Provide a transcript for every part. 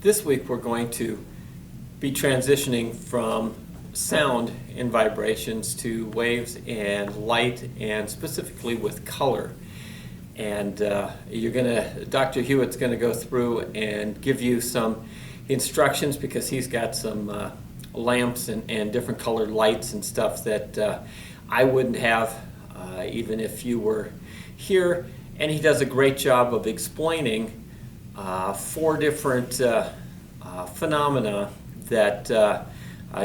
This week we're going to be transitioning from sound and vibrations to waves and light, and specifically with color. And Dr. Hewitt's going to go through and give you some instructions, because he's got some lamps and different colored lights and stuff that I wouldn't have even if you were here. And he does a great job of explaining 4 different phenomena that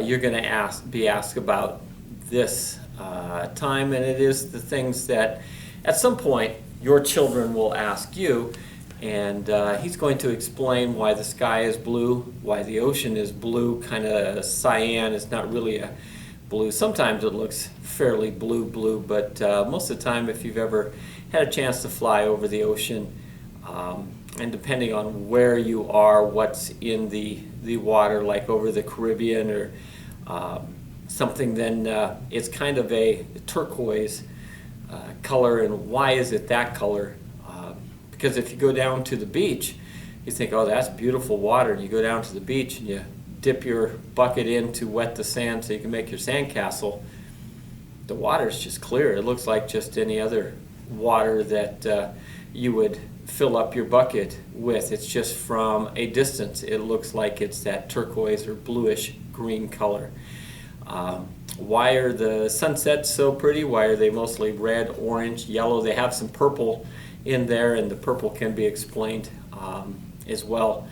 you're going to be asked about this time, and it is the things that at some point your children will ask you. And he's going to explain why the sky is blue, why the ocean is blue, kind of cyan. It's not really a blue. Sometimes it looks fairly blue, but most of the time, if you've ever had a chance to fly over the ocean, and depending on where you are, what's in the water, like over the Caribbean or something, then it's kind of a turquoise color. And why is it that color? Because if you go down to the beach, you think, oh, that's beautiful water. And you go down to the beach and you dip your bucket in to wet the sand so you can make your sandcastle. The water's just clear. It looks like just any other water that you would fill up your bucket with. It's just from a distance, it looks like it's that turquoise or bluish green color. Why are the sunsets so pretty? Why are they mostly red, orange, yellow? They have some purple in there, and the purple can be explained as well,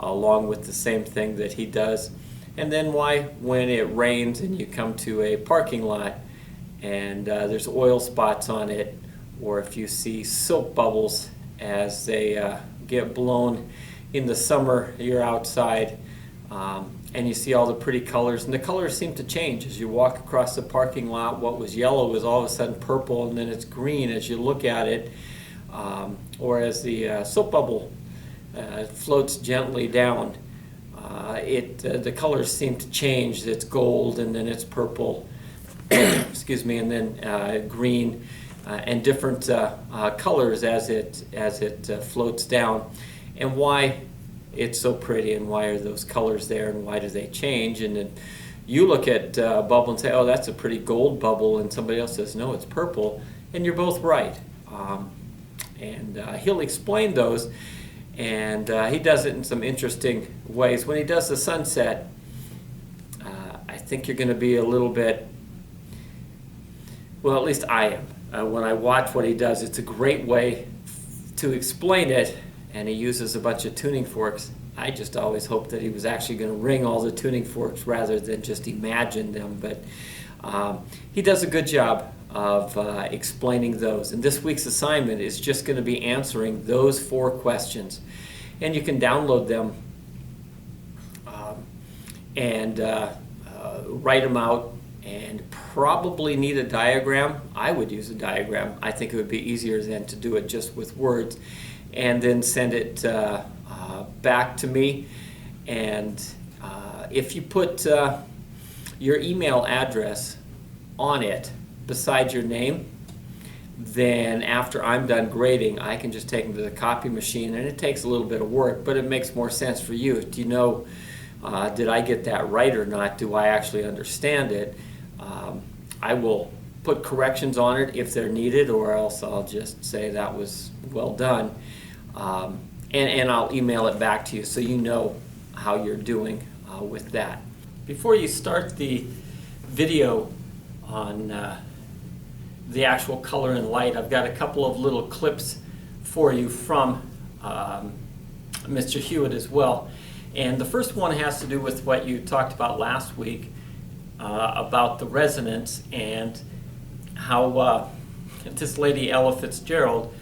along with the same thing that he does. And then why, when it rains and you come to a parking lot and there's oil spots on it, or if you see soap bubbles as they get blown in the summer, you're outside and you see all the pretty colors, and the colors seem to change as you walk across the parking lot. What was yellow is all of a sudden purple, and then it's green as you look at it, or as the soap bubble floats gently down, the colors seem to change. It's gold, and then it's purple, excuse me, and then green, and different colors as it floats down. And why it's so pretty, and why are those colors there, and why do they change? And then you look at a bubble and say, oh, that's a pretty gold bubble, and somebody else says, no, it's purple, and you're both right. And he'll explain those, and he does it in some interesting ways. When he does the sunset, I think you're going to be a little bit, well, at least I am. When I watch what he does, it's a great way to explain it, and he uses a bunch of tuning forks. I just always hoped that he was actually going to ring all the tuning forks rather than just imagine them, but he does a good job of explaining those. And this week's assignment is just going to be answering those 4 questions. And you can download them and write them out, and probably need a diagram. I would use a diagram. I think it would be easier than to do it just with words, and then send it back to me. And if you put your email address on it beside your name, then after I'm done grading, I can just take them to the copy machine, and it takes a little bit of work, but it makes more sense for you. Do you know, did I get that right or not? Do I actually understand it? I will put corrections on it if they're needed, or else I'll just say that was well done. And I'll email it back to you so you know how you're doing with that. Before you start the video on the actual color and light, I've got a couple of little clips for you from Mr. Hewitt as well. And the first one has to do with what you talked about last week about the resonance, and how this lady, Ella Fitzgerald,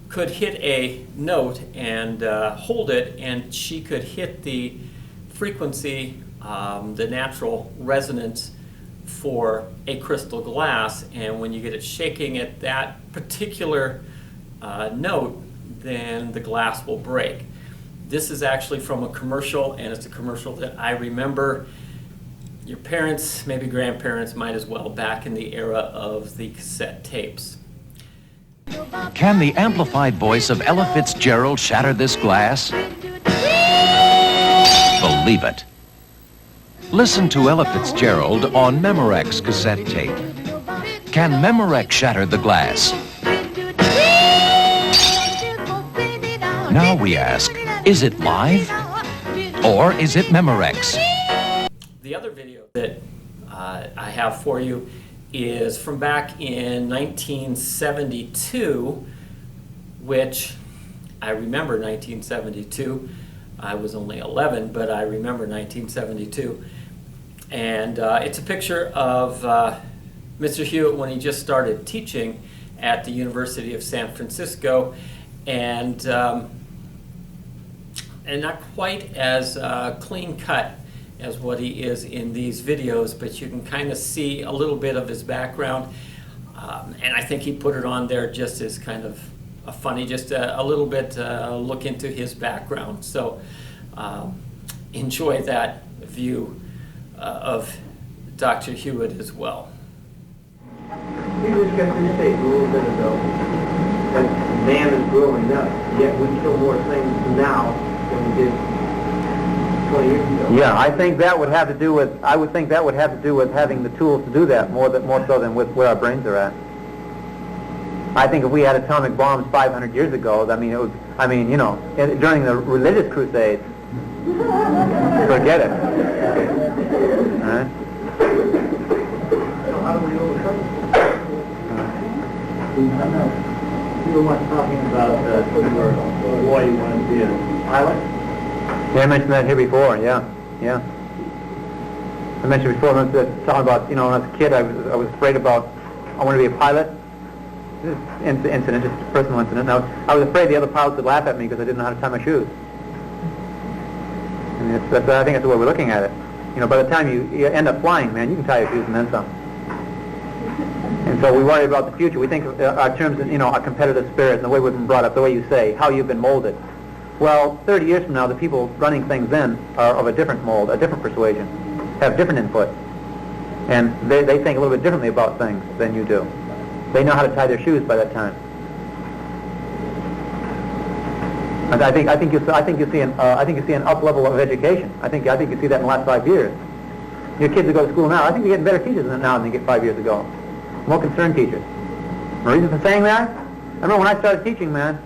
could hit a note and hold it, and she could hit the frequency, the natural resonance for a crystal glass, and when you get it shaking at that particular note, then the glass will break. This is actually from a commercial, and it's a commercial that I remember. Your parents, maybe grandparents, might as well, back in the era of the cassette tapes. Can the amplified voice of Ella Fitzgerald shatter this glass? believe it. Listen to Ella Fitzgerald on Memorex cassette tape. Can Memorex shatter the glass? Now we ask, is it live or is it Memorex? The other video that I have for you is from back in 1972, which I remember 1972. I was only 11, but I remember 1972. And it's a picture of Mr. Hewitt when he just started teaching at the University of San Francisco, and not quite as clean cut as what he is in these videos, but you can kind of see a little bit of his background. And I think he put it on there just as kind of a funny, just a little bit look into his background. So enjoy that view of Dr. Hewitt as well. We just got to state a little bit ago that man is growing up, yet we kill more things now than we did 20 years ago. Yeah, I think that would have to do with, I would think that would have to do with having the tools to do that more so than with where our brains are at. I think if we had atomic bombs 500 years ago, during the religious crusades, forget it. All right? So how do we overcome it? People weren't talking about why you want to be a pilot. Yeah, I mentioned that here before, yeah. I mentioned before, I was talking about, when I was a kid, I was afraid about, I wanted to be a pilot. This is incident, just a personal incident. Now, I was afraid the other pilots would laugh at me because I didn't know how to tie my shoes. I mean, I think that's the way we're looking at it. By the time you end up flying, man, you can tie your shoes and then some. And so we worry about the future. We think our terms, our competitive spirit and the way we've been brought up, the way you say, how you've been molded. Well, 30 years from now, the people running things then are of a different mold, a different persuasion, have different input. And they think a little bit differently about things than you do. They know how to tie their shoes by that time. And I think you see an up level of education. I think you see that in the last 5 years. Your kids that go to school now, I think they're getting better teachers now than they get 5 years ago. More concerned teachers. The reason for saying that? I remember when I started teaching, man.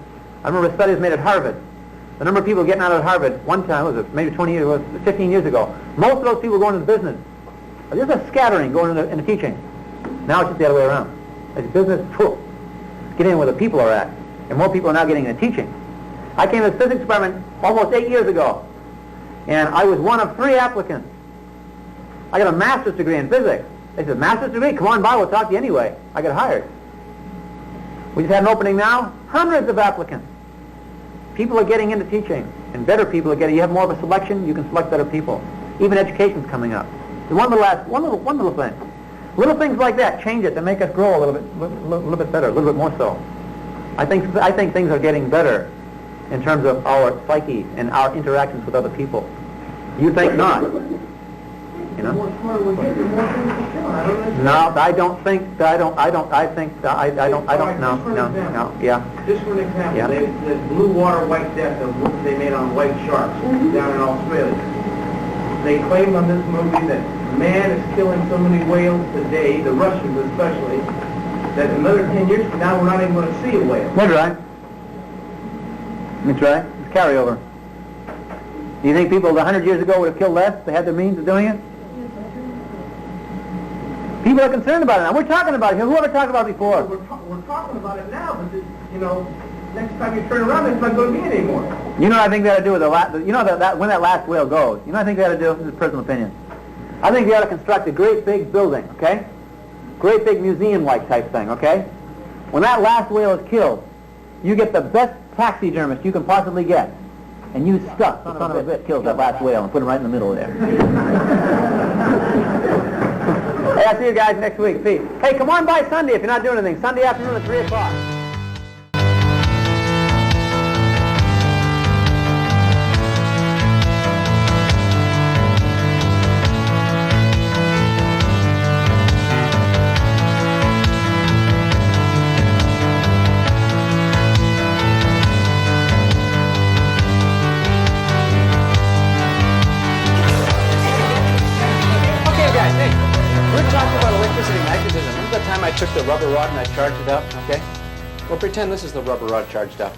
I remember studies made at Harvard. The number of people getting out of Harvard one time was maybe 15 years ago. Most of those people were going into business. There's a scattering going into teaching. Now it's just the other way around. It's business, get in where the people are at. And more people are now getting into teaching. I came to the physics department almost 8 years ago, and I was one of 3 applicants. I got a master's degree in physics. They said, master's degree? Come on by, we'll talk to you anyway. I got hired. We just had an opening now, hundreds of applicants. People are getting into teaching, and better people are getting, you have more of a selection, you can select better people. Even education's coming up. So one little thing. Little things like that change it to make us grow a little bit better, a little bit more so. I think things are getting better in terms of our psyche and our interactions with other people. You think not? No, I don't think. No. Yeah. Just for an example, the blue water white death of which they made on white sharks down in Australia. They claim on this movie that man is killing so many whales today, the Russians especially, that another 10 years from now we're not even going to see a whale. That's right. That's right. It's carryover. Do you think people 100 years ago would have killed less if they had the means of doing it? People are concerned about it now. We're talking about it. Whoever talked about it before? We're talking about it now, but next time you turn around, it's not going to be anymore. You know what I think they ought to do with when that last whale goes? You know what I think they ought to do? This is personal opinion. I think they ought to construct a great big building, okay? Great big museum-like type thing, okay? When that last whale is killed, you get the best taxidermist you can possibly get, and you stuff the son of a bitch kills that last whale and put him right in the middle of there. Hey, I'll see you guys next week. Peace. Hey, come on by Sunday if you're not doing anything. Sunday afternoon at 3 o'clock. that time I took the rubber rod and I charged it up, okay? Well, pretend this is the rubber rod charged up.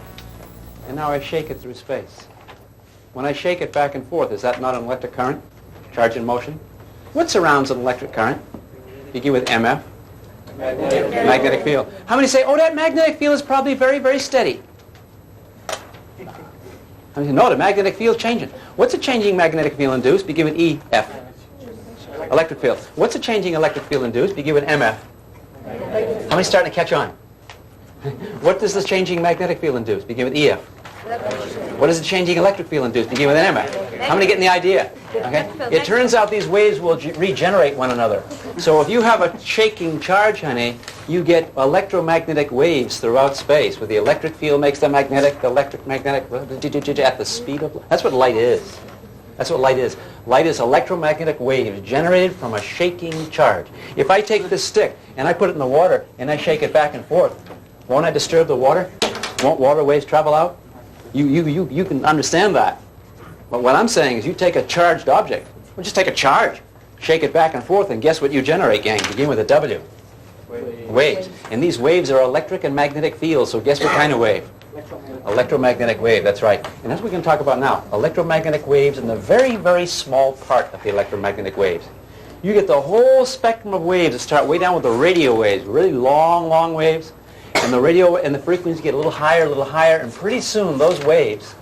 And now I shake it through space. When I shake it back and forth, is that not an electric current? Charge in motion? What surrounds an electric current? Begin with MF. Magnetic field. How many say, oh, that magnetic field is probably very, very steady? How many say, no, the magnetic field changing. What's a changing magnetic field induced? Begin with EF. Electric field. What's a changing electric field induced? Begin with MF. How many starting to catch on? What does the changing magnetic field induce? Begin with EF. What does the changing electric field induce? Begin with MF. How many getting the idea? Okay. It turns out these waves will regenerate one another. So if you have a shaking charge, honey, you get electromagnetic waves throughout space, where the electric field makes the magnetic, the electric magnetic, at the speed of light. That's what light is. That's what light is. Light is electromagnetic waves generated from a shaking charge. If I take this stick and I put it in the water and I shake it back and forth, won't I disturb the water? Won't water waves travel out? You can understand that. But what I'm saying is you take a charged object, well, just take a charge, shake it back and forth, and guess what you generate, gang? Begin with a W. Waves. And these waves are electric and magnetic fields, so guess what kind of wave? Electromagnetic wave, that's right. And that's what we're going to talk about now. Electromagnetic waves and the very, very small part of the electromagnetic waves. You get the whole spectrum of waves that start way down with the radio waves, really long, long waves. And the radio and the frequencies get a little higher, and pretty soon those waves,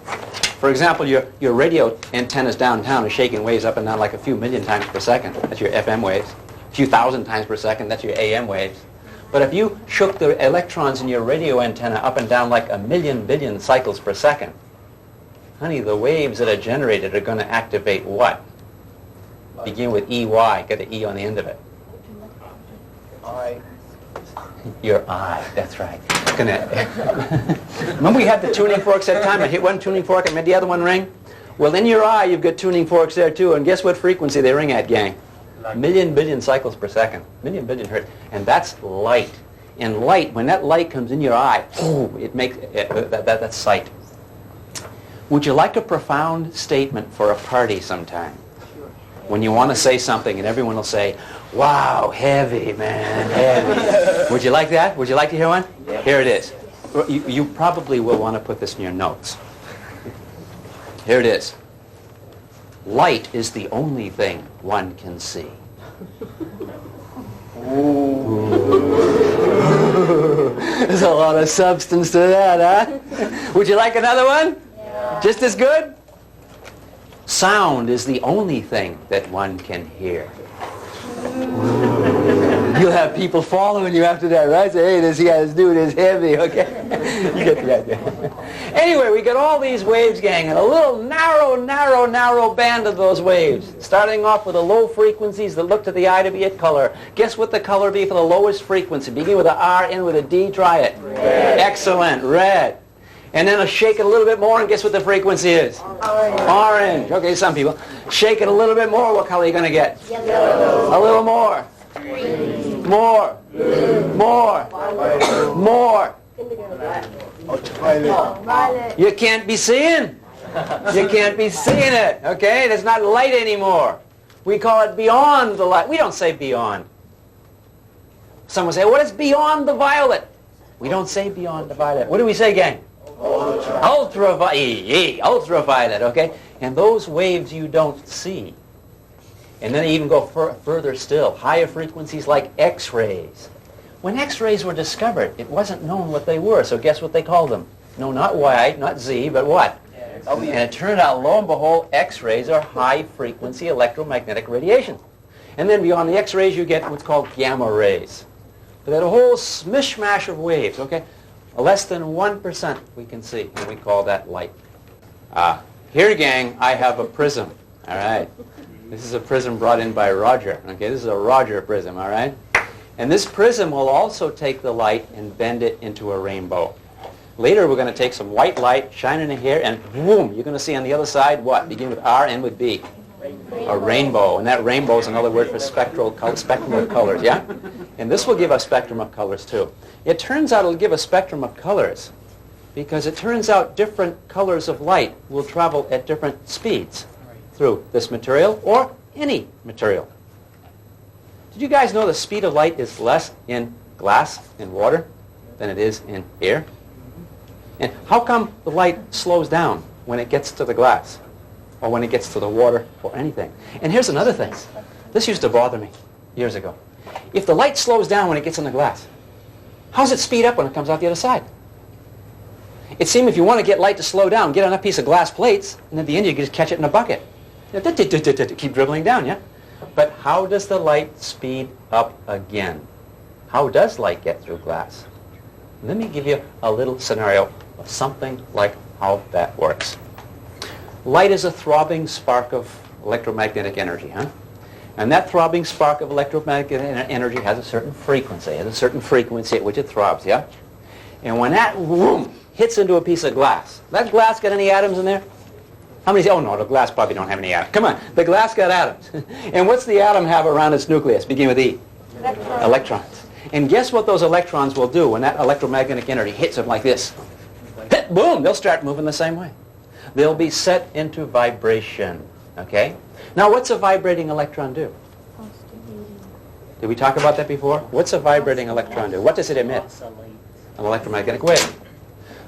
for example, your radio antennas downtown are shaking waves up and down like a few million times per second. That's your FM waves. A few thousand times per second, that's your AM waves. But if you shook the electrons in your radio antenna up and down like a million billion cycles per second, honey, the waves that are generated are going to activate what? Begin with EY, get an E on the end of it. Your eye, that's right. Remember we had the tuning forks that time? I hit one tuning fork and made the other one ring? Well, in your eye, you've got tuning forks there too, and guess what frequency they ring at, gang? A million billion cycles per second. Million billion hertz. And that's light. And light, when that light comes in your eye, it makes, that's sight. Would you like a profound statement for a party sometime? When you want to say something and everyone will say, wow, heavy, man, heavy. Would you like that? Would you like to hear one? Yeah. Here it is. You probably will want to put this in your notes. Here it is. Light is the only thing one can see. There's a lot of substance to that, huh? Would you like another one? Yeah. Just as good? Sound is the only thing that one can hear. You'll have people following you after that, right? Say, hey, this dude is heavy, okay? You get the idea. Anyway, we got all these waves, gang, and a little narrow band of those waves. Starting off with the low frequencies that look to the eye to be a color. Guess what the color be for the lowest frequency? Begin with a R, end with a D, try it. Red. Excellent, red. And then I'll shake it a little bit more, and guess what the frequency is? Orange. Okay, some people. Shake it a little bit more, what color are you going to get? Yellow. A little more. Green. More. Blue. More. Violet. More. Violet. You can't be seeing. You can't be seeing it, okay? It's not light anymore. We call it beyond the light. We don't say beyond. Someone say, what is beyond the violet? We don't say beyond the violet. What do we say, gang? Ultraviolet, okay? And those waves you don't see. And then they even go further still, higher frequencies like X-rays. When X-rays were discovered, it wasn't known what they were, so guess what they called them? No, not Y, not Z, but what? And it turned out, lo and behold, X-rays are high-frequency electromagnetic radiation. And then beyond the X-rays, you get what's called gamma rays. But that whole mishmash of waves, okay? Less than 1% we can see, and we call that light. Here, gang, I have a prism, all right? This is a prism brought in by Roger, okay? This is a Roger prism, all right? And this prism will also take the light and bend it into a rainbow. Later, we're going to take some white light, shine it in here, and boom, you're going to see on the other side what? Begin with R, end with B. A rainbow, and that rainbow is another word for spectrum of colors, yeah? And this will give a spectrum of colors, too. It turns out it'll give a spectrum of colors because it turns out different colors of light will travel at different speeds through this material or any material. Did you guys know the speed of light is less in glass and water than it is in air? And how come the light slows down when it gets to the glass or when it gets to the water or anything? And here's another thing. This used to bother me years ago. If the light slows down when it gets in the glass, how does it speed up when it comes out the other side? It seems if you want to get light to slow down, get on a piece of glass plates, and at the end you just catch it in a bucket. Keep dribbling down, yeah? But how does the light speed up again? How does light get through glass? Let me give you a little scenario of something like how that works. Light is a throbbing spark of electromagnetic energy, huh? And that throbbing spark of electromagnetic energy has a certain frequency, at which it throbs, yeah? And when that whoom, hits into a piece of glass, that glass got any atoms in there? How many say, oh no, the glass probably don't have any atoms. Come on, the glass got atoms. And what's the atom have around its nucleus? Begin with E. Electrons. And guess what those electrons will do when that electromagnetic energy hits them like this? Hit, boom, they'll start moving the same way. They'll be set into vibration, okay? Now what's a vibrating electron do? Did we talk about that before? What's a vibrating electron do? What does it emit? An electromagnetic wave.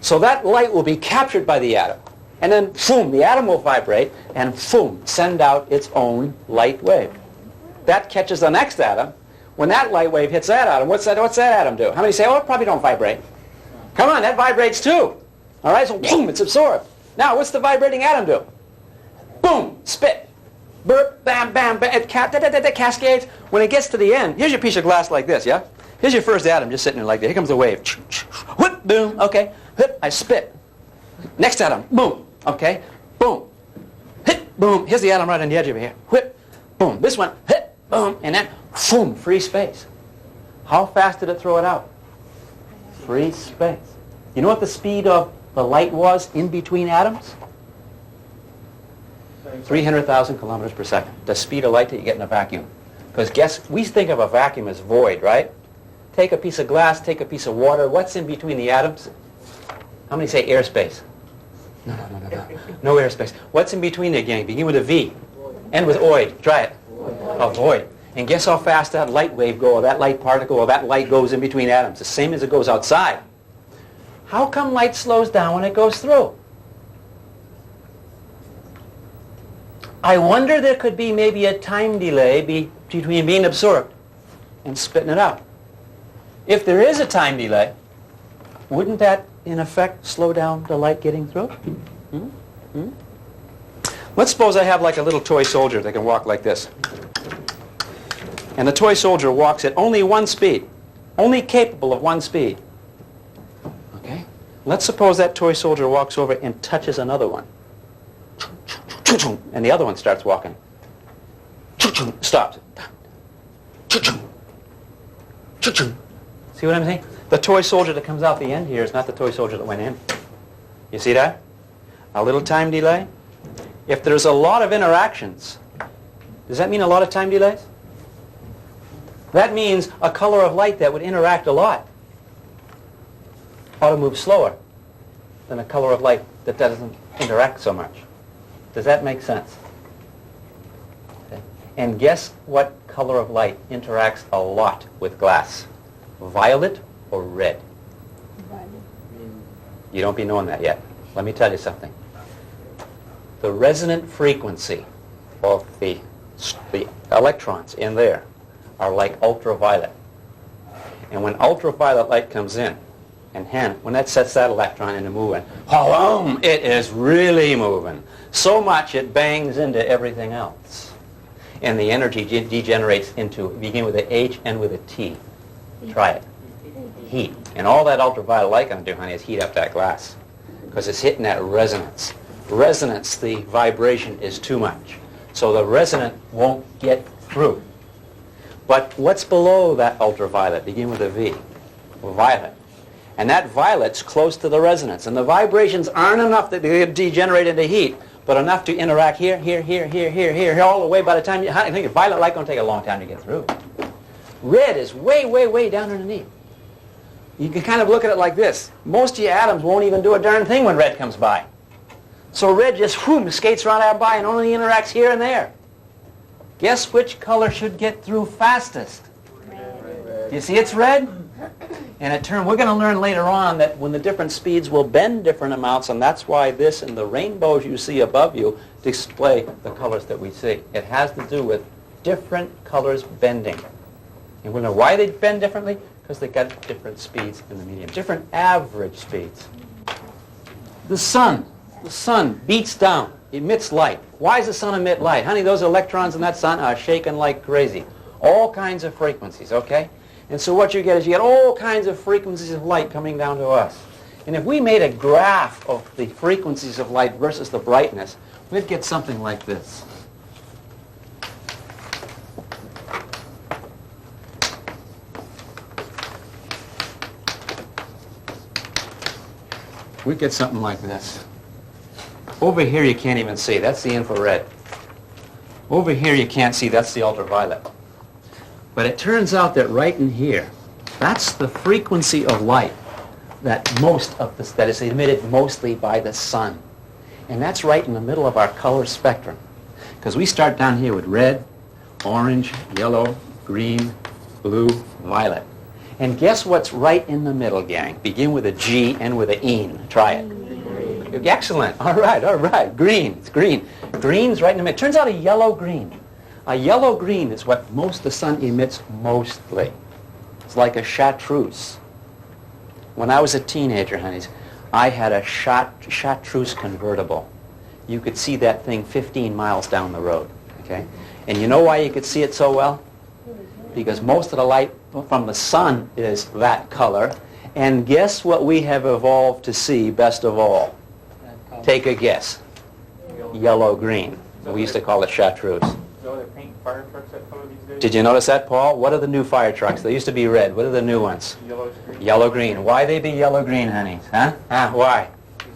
So that light will be captured by the atom. And then, boom, the atom will vibrate and, boom, send out its own light wave. That catches the next atom. When that light wave hits that atom, what's that atom do? How many say, oh, it probably don't vibrate? Come on, that vibrates too. All right, so boom, it's absorbed. Now, what's the vibrating atom do? Boom, spit. Burp, bam, bam, bam. It cascades. When it gets to the end, here's your piece of glass like this, yeah? Here's your first atom just sitting there like that. Here comes the wave. Whoop, boom, okay. Hip, I spit. Next atom, boom, okay. Boom. Hit, boom. Here's the atom right on the edge over here. Whip, boom. This one, hit, boom. And then, boom, free space. How fast did it throw it out? Free space. You know what the speed of the light was in between atoms? 300,000 kilometers per second. The speed of light that you get in a vacuum. Because guess, we think of a vacuum as void, right? Take a piece of glass, take a piece of water. What's in between the atoms? How many say airspace? No. No airspace. What's in between there, gang? Begin with a V. End with oid. Try it. A void. And guess how fast that light wave goes, or that light particle, or that light goes in between atoms? The same as it goes outside. How come light slows down when it goes through? I wonder there could be maybe a time delay between being absorbed and spitting it out. If there is a time delay, wouldn't that, in effect, slow down the light getting through? Let's suppose I have like a little toy soldier that can walk like this. And the toy soldier walks at only one speed, only capable of one speed. Okay? Let's suppose that toy soldier walks over and touches another one. And the other one starts walking. Stops. See what I'm saying? The toy soldier that comes out the end here is not the toy soldier that went in. You see that? A little time delay. If there's a lot of interactions, does that mean a lot of time delays? That means a color of light that would interact a lot ought to move slower than a color of light that doesn't interact so much. Does that make sense? Okay. And guess what color of light interacts a lot with glass? Violet or red? Violet. You don't be knowing that yet. Let me tell you something. The resonant frequency of the electrons in there are like ultraviolet. And when ultraviolet light comes in, and when that sets that electron into moving, it is really moving. So much it bangs into everything else. And the energy degenerates into, begin with a H and with a T. Try it. Heat. And all that ultraviolet light going to do, honey, is heat up that glass. Because it's hitting that resonance. Resonance, the vibration is too much. So the resonant won't get through. But what's below that ultraviolet? Begin with a V. Violet. And that violet's close to the resonance. And the vibrations aren't enough that they degenerate into heat, but enough to interact here, all the way. By the time I think violet light going to take a long time to get through. Red is way, way, way down underneath. You can kind of look at it like this. Most of your atoms won't even do a darn thing when red comes by. So red just skates right out by and only interacts here and there. Guess which color should get through fastest? You see it's red? And we're going to learn later on that when the different speeds will bend different amounts, and that's why this and the rainbows you see above you display the colors that we see. It has to do with different colors bending. And we'll know why they bend differently, because they got different speeds in the medium, different average speeds. The sun beats down, emits light. Why does the sun emit light? Honey, those electrons in that sun are shaking like crazy. All kinds of frequencies, okay? And so what you get is all kinds of frequencies of light coming down to us. And if we made a graph of the frequencies of light versus the brightness, we'd get something like this. We'd get something like this. Over here you can't even see. That's the infrared. Over here you can't see. That's the ultraviolet. But it turns out that right in here, that's the frequency of light that is emitted mostly by the sun. And that's right in the middle of our color spectrum. Because we start down here with red, orange, yellow, green, blue, violet. And guess what's right in the middle, gang? Begin with a G, end with an een. Try it. Excellent. All right. Green. It's green. Green's right in the middle. Turns out a yellow-green. A yellow-green is what the sun emits mostly. It's like a chartreuse. When I was a teenager, honeys, I had a chartreuse convertible. You could see that thing 15 miles down the road. Okay? And you know why you could see it so well? Because most of the light from the sun is that color. And guess what we have evolved to see best of all? Take a guess. Yellow-green. We used to call it chartreuse. Fire trucks that color these days? Did you notice that, Paul? What are the new fire trucks? They used to be red. What are the new ones? Yellow-green. Yellow-green. Why they be yellow-green, honey? Huh? Why?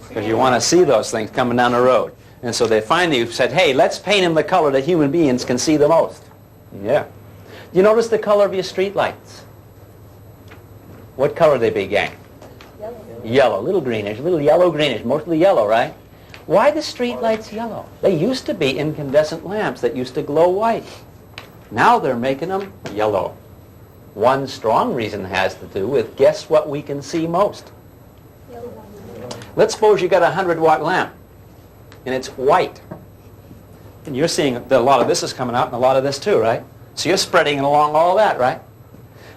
Because you want to see those things coming down the road. And so they finally said, hey, let's paint them the color that human beings can see the most. Yeah. You notice the color of your street lights? What color they be, gang? Yellow. Little greenish, little yellow-greenish, mostly yellow, right? Why the street lights yellow? They used to be incandescent lamps that used to glow white. Now they're making them yellow. One strong reason has to do with, guess what we can see most? Let's suppose you got a 100-watt lamp, and it's white. And you're seeing that a lot of this is coming out, and a lot of this too, right? So you're spreading along all that, right?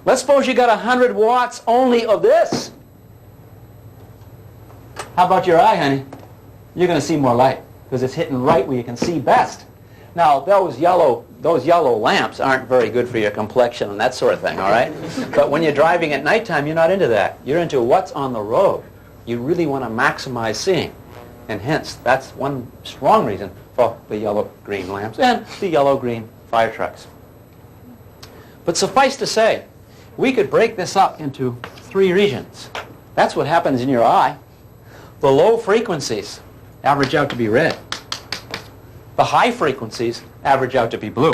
Let's suppose you got 100 watts only of this. How about your eye, honey? You're going to see more light because it's hitting right where you can see best. Now, those yellow lamps aren't very good for your complexion and that sort of thing, all right? But when you're driving at nighttime, you're not into that. You're into what's on the road. You really want to maximize seeing. And hence, that's one strong reason for the yellow-green lamps and the yellow-green fire trucks. But suffice to say, we could break this up into 3 regions. That's what happens in your eye. The low frequencies average out to be red. The high frequencies average out to be blue.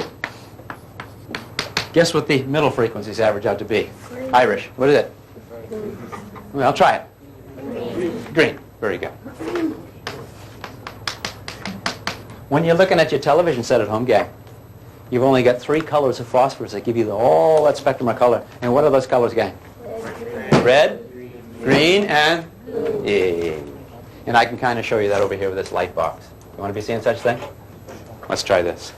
Guess what the middle frequencies average out to be? Green. Irish. What is it? Well, try it. Green. Very good. When you're looking at your television set at home, gang, you've only got 3 colors of phosphorus that give you all that spectrum of color. And what are those colors, gang? Red, green, and blue. And I can kind of show you that over here with this light box. You want to be seeing such thing? Let's try this.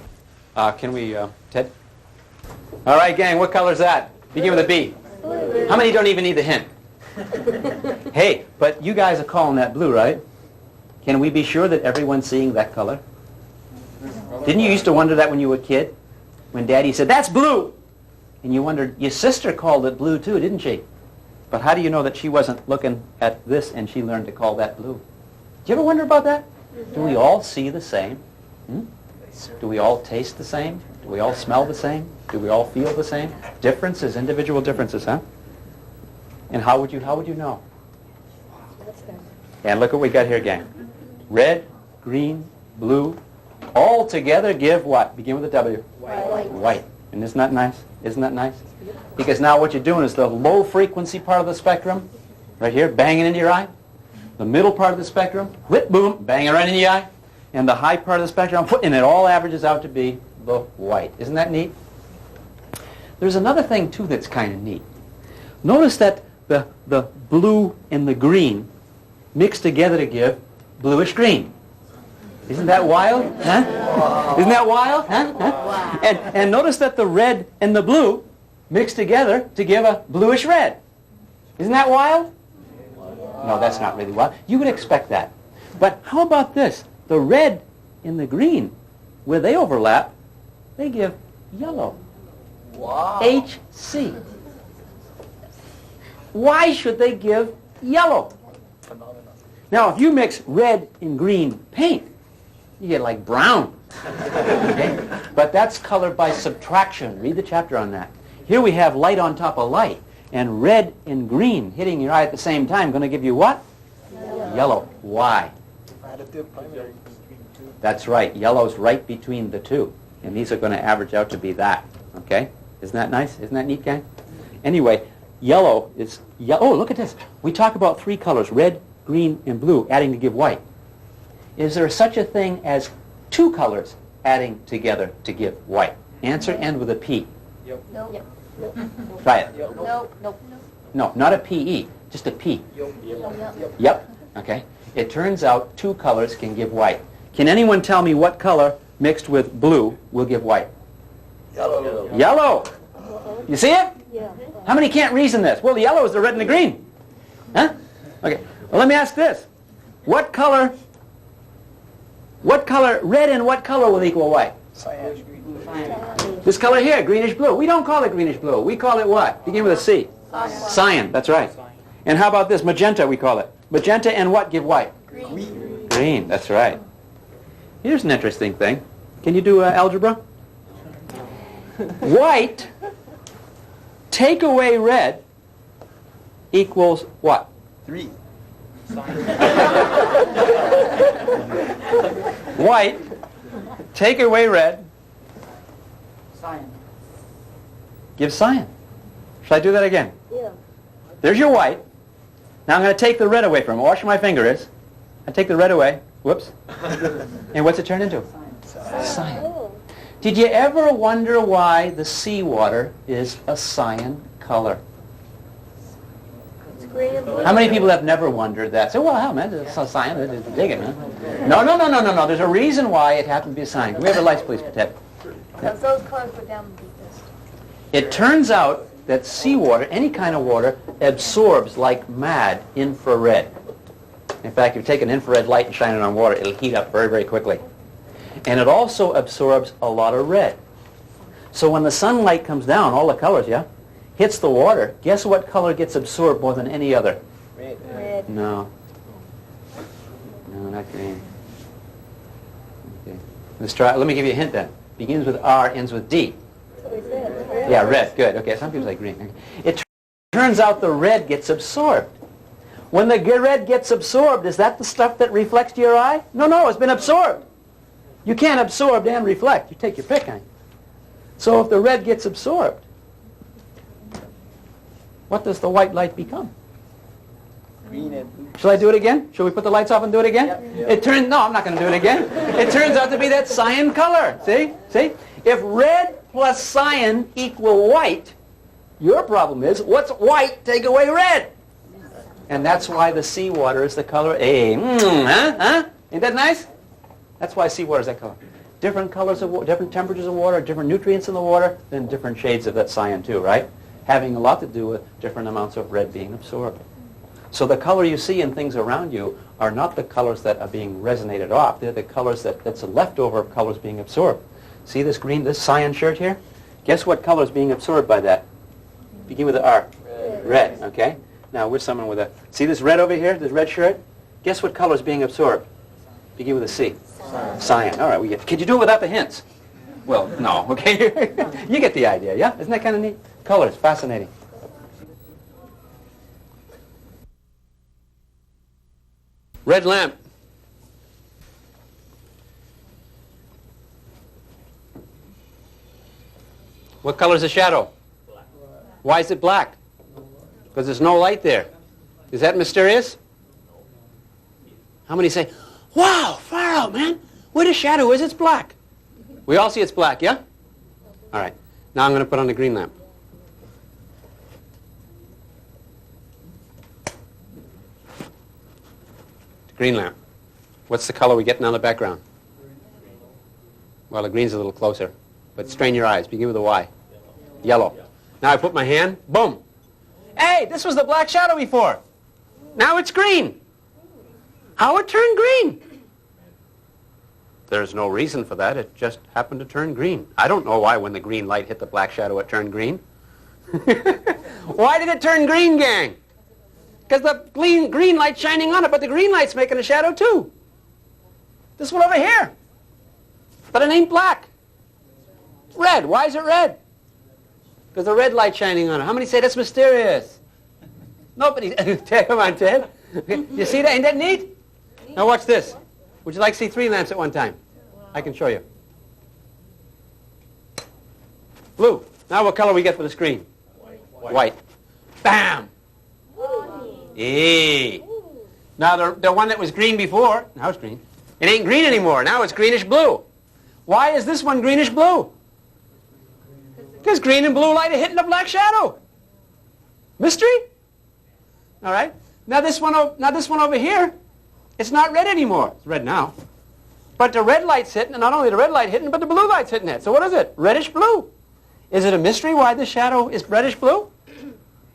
Can we, Ted? All right, gang, what color is that? Begin with a B. Blue. How many don't even need the hint? Hey, but you guys are calling that blue, right? Can we be sure that everyone's seeing that color? Didn't you used to wonder that when you were a kid? When Daddy said, that's blue! And you wondered, your sister called it blue too, didn't she? But how do you know that she wasn't looking at this and she learned to call that blue? Did you ever wonder about that? Do we all see the same? Do we all taste the same? Do we all smell the same? Do we all feel the same? Differences, individual differences, huh? And how would you know? And look what we got here, gang. Red, green, blue, all together give what? Begin with a W. White. White. And isn't that nice? Isn't that nice? Because now what you're doing is the low frequency part of the spectrum, right here, banging into your eye. The middle part of the spectrum, whip, boom, banging right into your eye. And the high part of the spectrum, and it all averages out to be the white. Isn't that neat? There's another thing, too, that's kind of neat. Notice that the blue and the green mix together to give bluish green. Isn't that wild? Huh? Isn't that wild? Huh? Huh? And notice that the red and the blue mix together to give a bluish red. Isn't that wild? No, that's not really wild. You would expect that. But how about this? The red and the green, where they overlap, they give yellow. Wow. HC. Why should they give yellow? Now, if you mix red and green paint, you get like brown. Okay? But that's colored by subtraction. Read the chapter on that. Here we have light on top of light, and red and green hitting your eye at the same time going to give you what? Yellow. Why? That's right. Yellow's right between the two, and these are going to average out to be that. Okay? Isn't that nice? Isn't that neat, gang? Anyway, yellow is... Oh, look at this. We talk about three colors, red, green, and blue, adding to give white. Is there such a thing as two colors adding together to give white? Answer end with a P. Yep. No. Yep. Try it. No. Nope. No, not a P-E, just a P. Yep. Yep. Okay. It turns out two colors can give white. Can anyone tell me what color mixed with blue will give white? Yellow. Yellow. You see it? Yeah. How many can't reason this? Well, the yellow is the red and the green. Huh? Okay. Well, let me ask this. What color, red and what color will equal white? Cyan. This color here, greenish blue. We don't call it greenish blue. We call it what? Begin with a C. Cyan. That's right. And how about this? Magenta, we call it. Magenta and what give white? Green. Green. That's right. Here's an interesting thing. Can you do algebra? White, take away red, equals what? 3. White, take away red, Cyan. give cyan. Shall I do that again? Yeah. There's your white. Now I'm going to take the red away from it. Watch where my finger is. I take the red away. Whoops. And what's it turn into? Cyan. Oh. Did you ever wonder why the seawater is a cyan color? It's green and blue. How many people have never wondered that? Say, well, hell, man, it's a cyan. It's dig it, man. No. There's a reason why it happened to be a cyan. Can we have the lights, please, Ted? Because those colors go down the deepest. It turns out that seawater, any kind of water, absorbs like mad infrared. In fact, if you take an infrared light and shine it on water, it'll heat up very, very quickly. And it also absorbs a lot of red. So when the sunlight comes down, all the colors, yeah, hits the water, guess what color gets absorbed more than any other? Red. No. No, not green. Okay. Let's try. Let me give you a hint then. Begins with R, ends with D. That's what we said. Yeah, red. Good. Okay, some people say green. Okay. It turns out the red gets absorbed. When the red gets absorbed, is that the stuff that reflects to your eye? No, it's been absorbed. You can't absorb and reflect. You take your pick, huh? So if the red gets absorbed, what does the white light become? Green and blue. Shall I do it again? Shall we put the lights off and do it again? Yep. No, I'm not going to do it again. It turns out to be that cyan color. See? If red plus cyan equal white, your problem is, what's white take away red? And that's why the seawater is the color A. Huh? Ain't that nice? That's why seawater is that color. Different colors of water, different temperatures of water, different nutrients in the water, then different shades of that cyan too, right? Having a lot to do with different amounts of red being absorbed. So the color you see in things around you are not the colors that are being resonated off. They're the colors that's a leftover of colors being absorbed. See this green, this cyan shirt here? Guess what color is being absorbed by that? Begin with the R. Red, okay? Now, we're someone with a... See this red over here, this red shirt? Guess what color is being absorbed? Begin with a C. Cyan. All right, Can you do it without the hints? Well, no, okay? You get the idea, yeah? Isn't that kind of neat? Colors, fascinating. Red lamp. What color is the shadow? Black. Why is it black? Because there's no light there. Is that mysterious? How many say, wow, far out, man. Where the shadow is, it's black. We all see it's black, yeah? All right. Now I'm going to put on the green lamp. Green lamp. What's the color we getting on the background? Well, the green's a little closer. But strain your eyes. Begin with a Y. Yellow. Now I put my hand. Boom. Hey, this was the black shadow before. Now it's green. How it turned green? There's no reason for that. It just happened to turn green. I don't know why when the green light hit the black shadow it turned green. Why did it turn green, gang? Because the green light's shining on it, but the green light's making a shadow too. This one over here. But it ain't black. It's red. Why is it red? Because the red light's shining on it. How many say that's mysterious? Nobody. Ted, come on, Ted. You see that? Ain't that neat? Now watch this. Would you like to see 3 lamps at one time? I can show you. Blue. Now what color we get for the screen? White. Bam! Hey. Now the one that was green before, now it's green. It ain't green anymore. Now it's greenish blue. Why is this one greenish blue? Because green and blue light are hitting the black shadow. Mystery? All right. Now this one over here, it's not red anymore. It's red now. But the red light's hitting, and not only the red light hitting, but the blue light's hitting it. So what is it? Reddish blue. Is it a mystery why the shadow is reddish blue?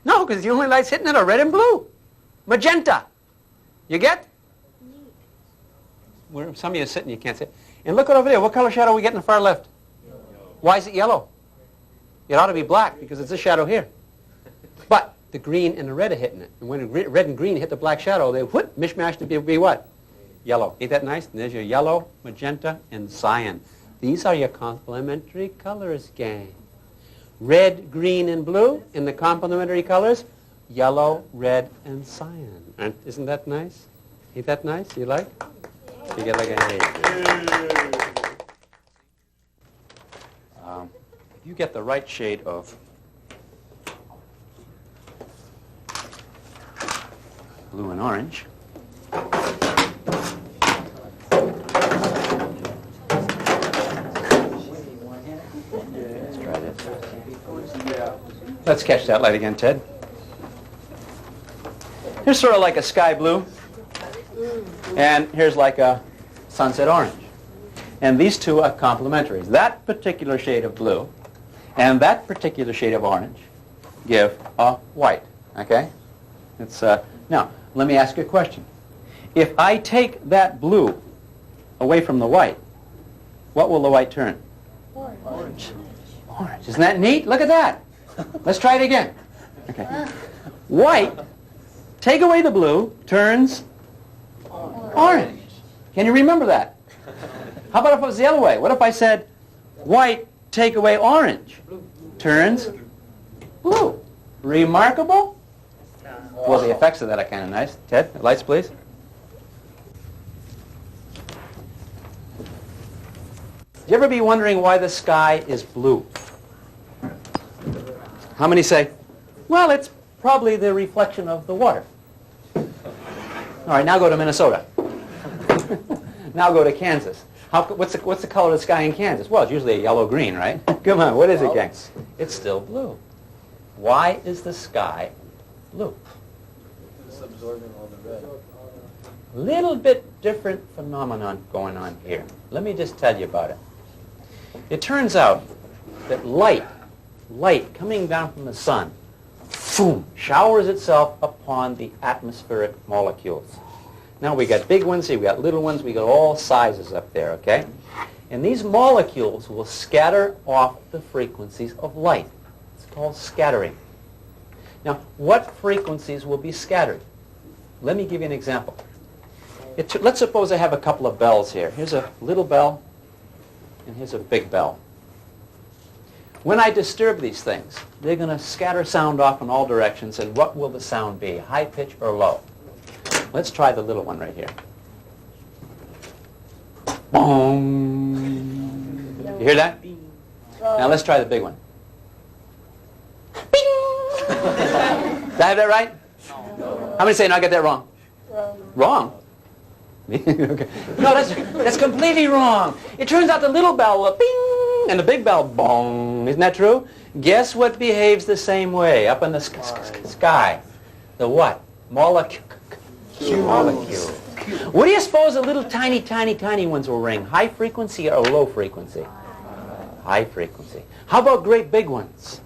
No, because the only lights hitting it are red and blue. Magenta. You get? Where some of you are sitting, you can't see. And look over there. What color shadow we get in the far left? Why is it yellow? It ought to be black because it's this shadow here. But the green and the red are hitting it. And when red and green hit the black shadow, they mishmash to be what? Yellow. Ain't that nice? And there's your yellow, magenta, and cyan. These are your complementary colors, gang. Red, green, and blue in the complementary colors. Yellow, red, and cyan. Isn't that nice? Ain't that nice? You like? You get like a hey. If you get the right shade of blue and orange, let's try this. Let's catch that light again, Ted. Here's sort of like a sky blue, and here's like a sunset orange. And these two are complementary. That particular shade of blue and that particular shade of orange give a white. Okay? It's now, let me ask you a question. If I take that blue away from the white, what will the white turn? Orange. Orange. Isn't that neat? Look at that. Let's try it again. Okay. White, take away the blue, turns orange. Can you remember that? How about if it was the other way? What if I said, white, take away orange, turns blue? Remarkable? Well, the effects of that are kind of nice. Ted, lights, please. You ever be wondering why the sky is blue? How many say, well, it's probably the reflection of the water. All right, now go to Minnesota. Now go to Kansas. What's the color of the sky in Kansas? Well, it's usually a yellow-green, right? Come on, what is it, gang? It's still blue. Why is the sky blue? It's absorbing all the red. Little bit different phenomenon going on here. Let me just tell you about it. It turns out that light coming down from the sun, boom, showers itself upon the atmospheric molecules. Now we got big ones here, we got little ones, we got all sizes up there, okay? And these molecules will scatter off the frequencies of light. It's called scattering. Now, what frequencies will be scattered? Let me give you an example. Let's suppose I have a couple of bells here. Here's a little bell, and here's a big bell. When I disturb these things, they're going to scatter sound off in all directions, and what will the sound be, high pitch or low? Let's try the little one right here. Boom. You hear that? Now let's try the big one. Bing. Did I have that right? No. How many say, no, I got that wrong? Wrong. Okay. No, that's completely wrong. It turns out the little bell will bing and the big bell bong. Isn't that true? Guess what behaves the same way up in the sky? The what? Molecule. Molecule. What do you suppose the little tiny ones will ring? High frequency or low frequency? High frequency. How about great big ones?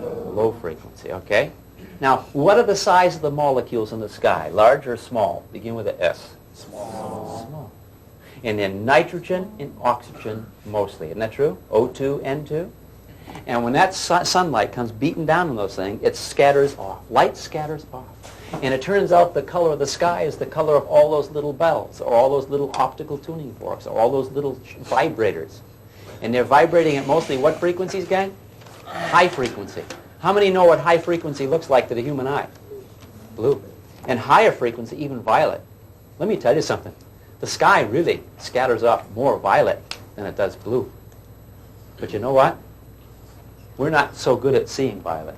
Low frequency, okay? Now, what are the size of the molecules in the sky? Large or small? Begin with a S. Small. And then nitrogen and oxygen mostly. Isn't that true? O2, N2. And when that sunlight comes beating down on those things, it scatters off. Light scatters off. And it turns out the color of the sky is the color of all those little bells, or all those little optical tuning forks, or all those little vibrators. And they're vibrating at mostly what frequencies, gang? High frequency. How many know what high frequency looks like to the human eye? Blue. And higher frequency, even violet. Let me tell you something. The sky really scatters off more violet than it does blue. But you know what? We're not so good at seeing violet.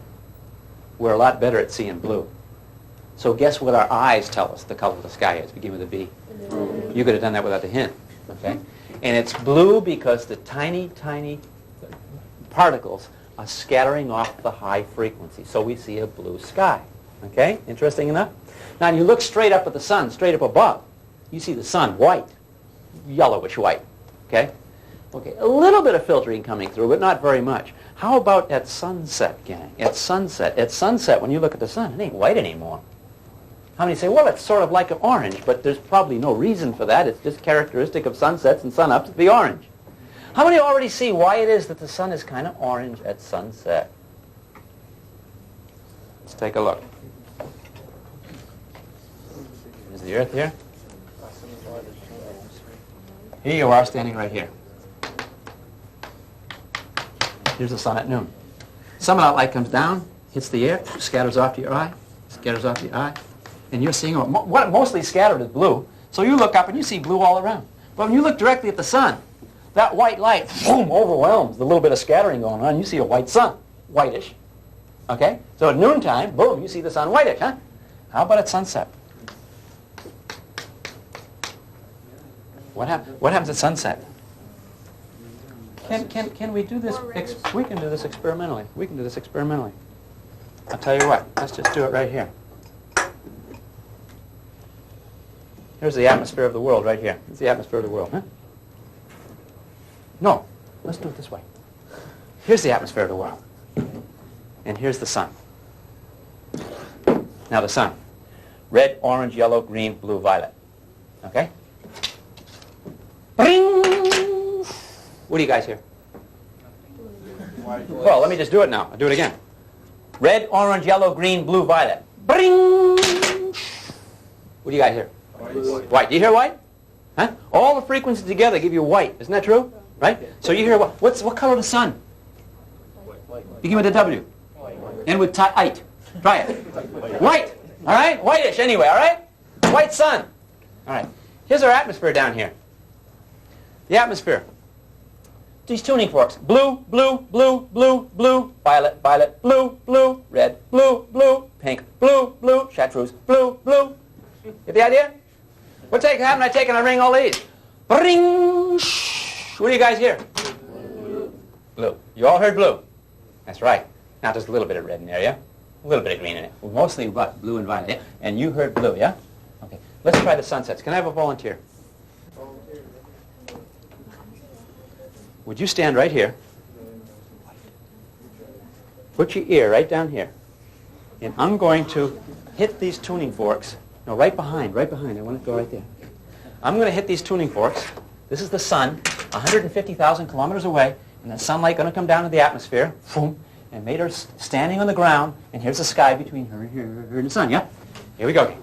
We're a lot better at seeing blue. So guess what our eyes tell us the color of the sky is? Begin with a B. You could have done that without the hint. Okay? And it's blue because the tiny particles are scattering off the high frequency. So we see a blue sky. Okay? Interesting enough? Now, you look straight up at the sun, straight up above. You see the sun white, yellowish white. Okay? Okay, a little bit of filtering coming through, but not very much. How about at sunset, gang? At sunset, when you look at the sun, it ain't white anymore. How many say, well, it's sort of like an orange, but there's probably no reason for that. It's just characteristic of sunsets and sunups to be orange. How many already see why it is that the sun is kind of orange at sunset? Let's take a look. Is the Earth here? Here you are standing right here. Here's the sun at noon. Some of that light comes down, hits the air, scatters off to your eye, and you're seeing what mostly scattered is blue. So you look up and you see blue all around. But when you look directly at the sun, that white light, boom, overwhelms the little bit of scattering going on. You see a white sun, whitish. Okay? So at noontime, boom, you see the sun whitish, huh? How about at sunset? What happens at sunset? Can we do this? We can do this experimentally. I'll tell you what. Let's just do it right here. Here's the atmosphere of the world right here. It's the atmosphere of the world, huh? No. Let's do it this way. Here's the atmosphere of the world. And here's the sun. Now the sun. Red, orange, yellow, green, blue, violet. Okay? Bring! What do you guys hear? Well, let me just do it now. I'll do it again. Red, orange, yellow, green, blue, violet. Bring! What do you guys hear? White. Do you hear white? Huh? All the frequencies together give you white. Isn't that true? Right? So you hear what? What color of the sun? Begin with a W. End with ite. Try it. White. All right? Whitish anyway, all right? White sun. All right. Here's our atmosphere down here. The atmosphere. These tuning forks. Blue, blue, blue, blue, blue, violet, violet, blue, blue, red, blue, blue, pink, blue, blue, chartreuse, blue, blue. Get the idea? What's happened? I take and I ring all these. Ring. What do you guys hear? Blue. You all heard blue. That's right. Now there's a little bit of red in there, yeah? A little bit of green in it. Well, mostly what? Blue and violet, yeah? And you heard blue, yeah? Okay. Let's try the sunsets. Can I have a volunteer? Would you stand right here? Put your ear right down here. And I'm going to hit these tuning forks. No, right behind. I want it to go right there. I'm going to hit these tuning forks. This is the sun, 150,000 kilometers away, and the sunlight going to come down to the atmosphere, boom, and made her standing on the ground, and here's the sky between her and the sun, yeah? Here we go.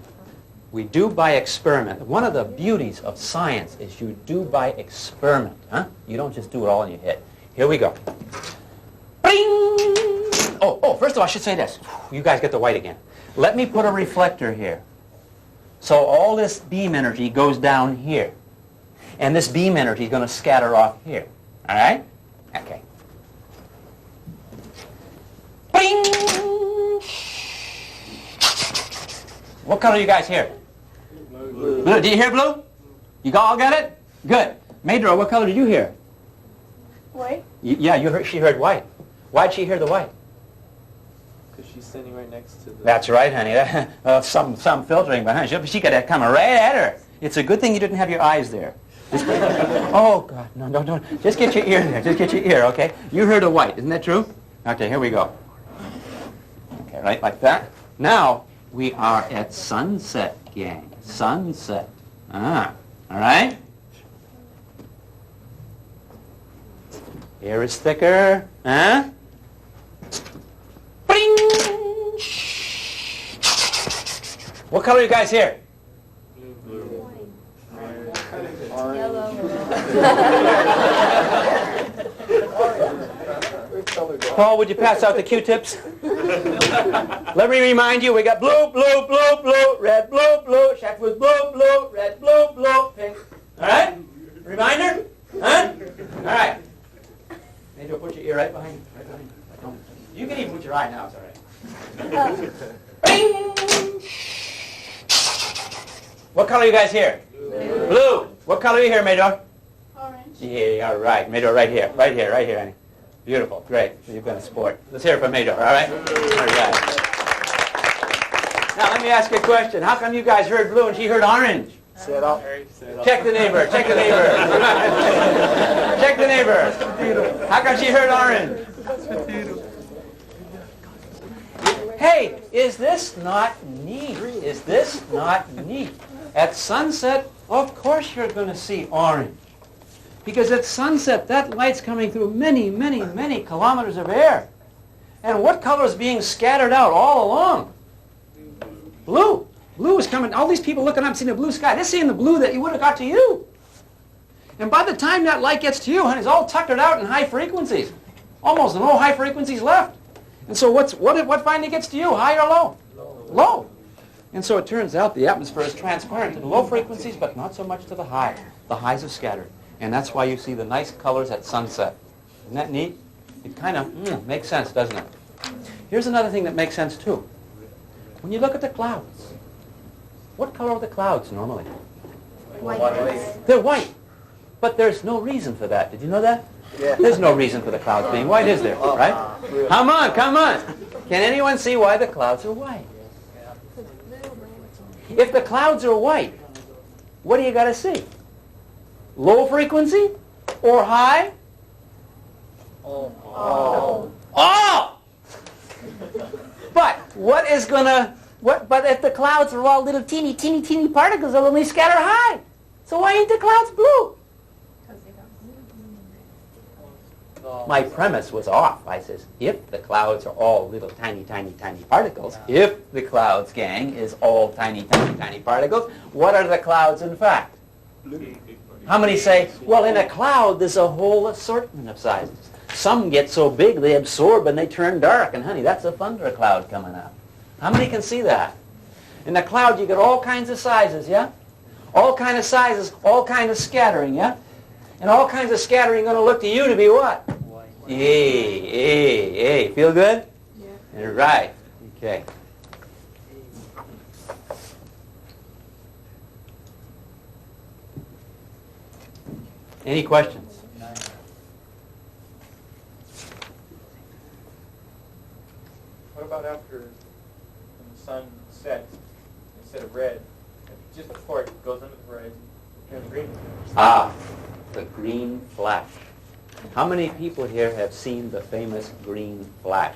We do by experiment. One of the beauties of science is you do by experiment, huh? You don't just do it all and you hit. Here we go. Bing! Oh, first of all, I should say this. You guys get the white again. Let me put a reflector here. So all this beam energy goes down here. And this beam energy is going to scatter off here. All right? Okay. Bing! What color do you guys hear? Blue. Do you hear blue? You all got it? Good. Madro, what color did you hear? Wait. Yeah, she heard white. Why'd she hear the white? Because she's standing right next to the... That's right, honey. Some filtering behind. She got that coming right at her. It's a good thing you didn't have your eyes there. Oh, God, no, don't. Just get your ear there. Just get your ear, okay? You heard a white, isn't that true? Okay, here we go. Okay, right like that. Now, we are at sunset, gang. Sunset. All right? Air is thicker. Huh? Bing! What color are you guys here? Yellow. Paul, would you pass out the Q-tips? Let me remind you, we got blue, blue, blue, blue, red, blue, blue, check with blue, blue, red, blue, blue, pink. All right? Reminder? Huh? All right. Major, put your ear right behind you. Right behind you. You can even put your eye now, it's all right. Bing! What color are you guys here? Blue. Blue. What color are you here, Major? Orange. Yeah, all right. Major, right here, honey. Beautiful, great. You've been a sport. Let's hear it from Major, all right? All right. Now, let me ask you a question. How come you guys heard blue and she heard orange? Say it off. Check the neighbor, check the neighbor. Check the neighbor. How come she heard orange? Hey, is this not neat? Is this not neat? At sunset, of course you're going to see orange. Because at sunset, that light's coming through many, many, many kilometers of air. And what color is being scattered out all along? Blue. Blue is coming. All these people looking up, seeing the blue sky. They're seeing the blue that you would have got to you. And by the time that light gets to you, honey, it's all tuckered out in high frequencies. Almost no high frequencies left. And so what finally gets to you, high or low? Low. And so it turns out the atmosphere is transparent to the low frequencies, but not so much to the high. The highs have scattered. And that's why you see the nice colors at sunset. Isn't that neat? It kind of makes sense, doesn't it? Here's another thing that makes sense, too. When you look at the clouds, what color are the clouds normally? White. They're white. But there's no reason for that. Did you know that? Yeah. There's no reason for the clouds being white, is there? Right? Come on, come on. Can anyone see why the clouds are white? If the clouds are white, what do you got to see? Low frequency or high? Oh. Oh! But what is going to... But if the clouds are all little teeny, teeny, teeny particles, they'll only scatter high. So why ain't the clouds blue? My premise was off. I says, if the clouds are all little tiny, tiny, tiny particles, if the clouds, gang, is all tiny, tiny, tiny particles, what are the clouds in fact? How many say, well, in a cloud there's a whole assortment of sizes. Some get so big they absorb and they turn dark, and honey, that's a thundercloud coming out. How many can see that? In the cloud you get all kinds of sizes, yeah? All kind of sizes, all kind of scattering, yeah? And all kinds of scattering going to look to you to be what? Hey. Feel good? Yeah. Right. Okay. Any questions? What about after when the sun sets, instead of red, just before it goes under the horizon, turns green? Ah, the green flash. How many people here have seen the famous green flash?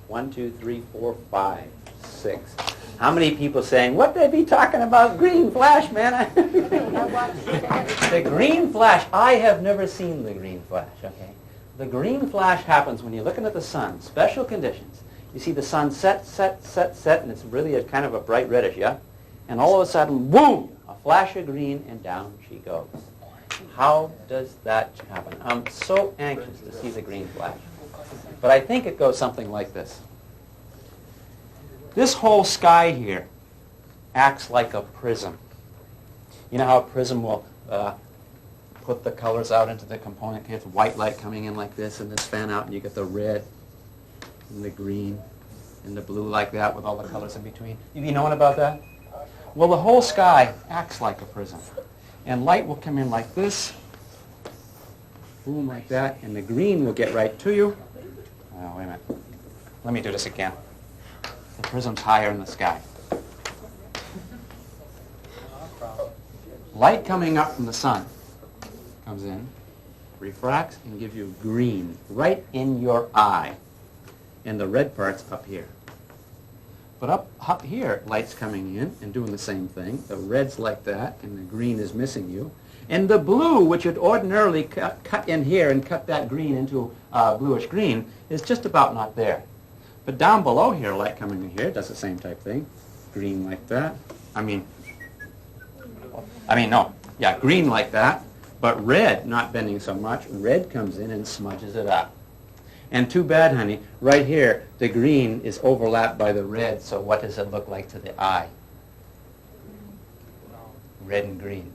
1, 2, 3, 4, 5, 6. How many people saying, what they be talking about green flash, man? The green flash, I have never seen the green flash, okay? The green flash happens when you're looking at the sun, special conditions. You see the sun set, and it's really a kind of a bright reddish, yeah? And all of a sudden, boom, a flash of green, and down she goes. How does that happen? I'm so anxious to see the green flash. But I think it goes something like this. This whole sky here acts like a prism. You know how a prism will put the colors out into the component? You have white light coming in like this, and this fan out, and you get the red and the green and the blue like that with all the colors in between. You knowing about that? Well, the whole sky acts like a prism. And light will come in like this. Boom, like that. And the green will get right to you. Oh, wait a minute. Let me do this again. The prism's higher in the sky. Light coming up from the sun comes in, refracts, and gives you green right in your eye. And the red part's up here. But up here, light's coming in and doing the same thing. The red's like that, and the green is missing you. And the blue, which would ordinarily cut in here and cut that green into bluish green, is just about not there. But down below here, light coming in here does the same type thing. Green like that. Green like that. But red, not bending so much, red comes in and smudges it up. And too bad, honey, right here, the green is overlapped by the red, so what does it look like to the eye? Red and green.